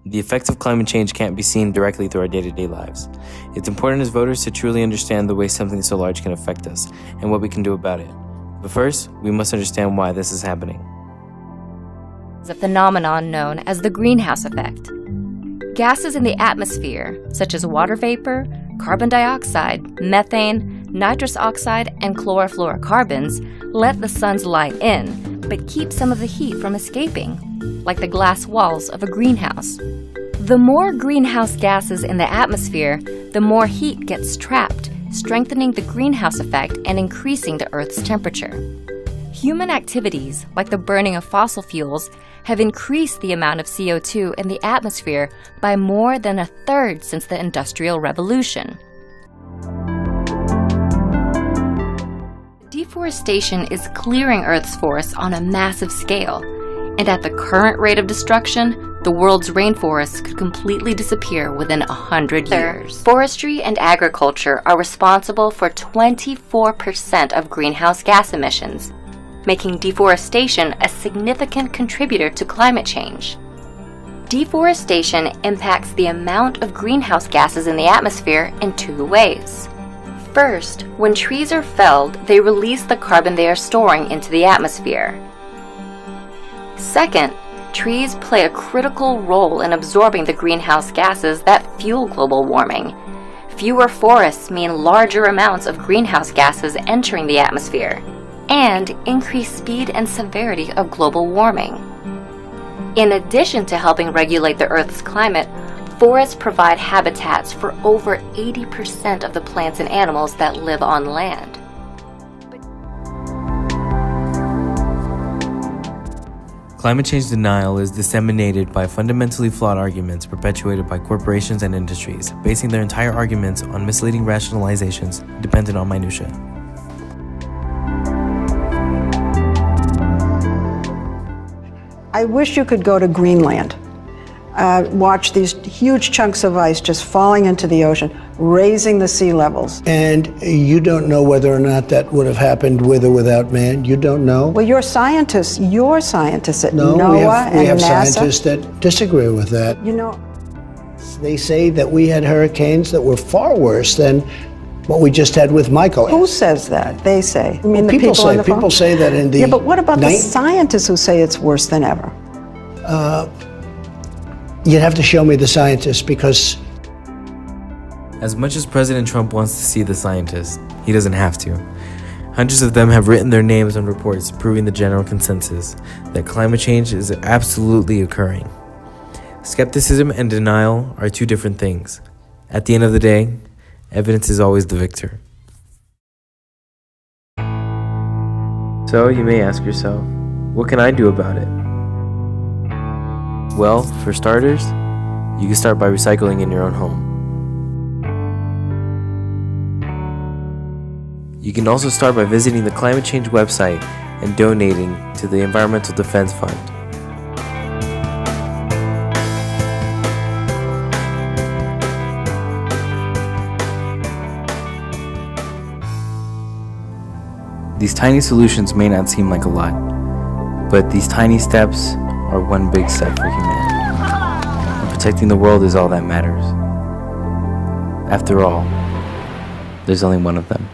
The effects of climate change can't be seen directly through our day-to-day lives. It's important as voters to truly understand the way something so large can affect us and what we can do about it. But first, we must understand why this is happening. A phenomenon known as the greenhouse effect. Gases in the atmosphere, such as water vapor, carbon dioxide, methane, nitrous oxide, and chlorofluorocarbons, let the sun's light in, but keep some of the heat from escaping, like the glass walls of a greenhouse. The more greenhouse gases in the atmosphere, the more heat gets trapped, strengthening the greenhouse effect and increasing the Earth's temperature. Human activities, like the burning of fossil fuels, have increased the amount of CO2 in the atmosphere by more than a third since the Industrial Revolution. Deforestation is clearing Earth's forests on a massive scale, and at the current rate of destruction, the world's rainforests could completely disappear within 100 years. Forestry and agriculture are responsible for 24% of greenhouse gas emissions, making deforestation a significant contributor to climate change. Deforestation impacts the amount of greenhouse gases in the atmosphere in two ways. First, when trees are felled, they release the carbon they are storing into the atmosphere. Second, trees play a critical role in absorbing the greenhouse gases that fuel global warming. Fewer forests mean larger amounts of greenhouse gases entering the atmosphere, and increased speed and severity of global warming. In addition to helping regulate the Earth's climate, forests provide habitats for over 80% of the plants and animals that live on land. Climate change denial is disseminated by fundamentally flawed arguments perpetuated by corporations and industries, basing their entire arguments on misleading rationalizations dependent on minutiae. I wish you could go to Greenland, watch these huge chunks of ice just falling into the ocean, raising the sea levels. And you don't know whether or not that would have happened with or without man. You don't know. Well, you're scientists at NOAA we have and NASA. scientists that disagree with that. You know, They say that we had hurricanes that were far worse than what we just had with Michael. who says that? They say. I mean, the people people on the phone? People say that in the... Yeah, but what about the scientists who say it's worse than ever? You'd have to show me the scientists, because... As much as President Trump wants to see the scientists, he doesn't have to. Hundreds of them have written their names on reports proving the general consensus that climate change is absolutely occurring. Skepticism and denial are two different things. At the end of the day, evidence is always the victor. So you may ask yourself, what can I do about it? Well, for starters, you can start by recycling in your own home. You can also start by visiting the Climate Change website and donating to the Environmental Defense Fund. These tiny solutions may not seem like a lot, but these tiny steps are one big step for humanity. And protecting the world is all that matters. After all, there's only one of them.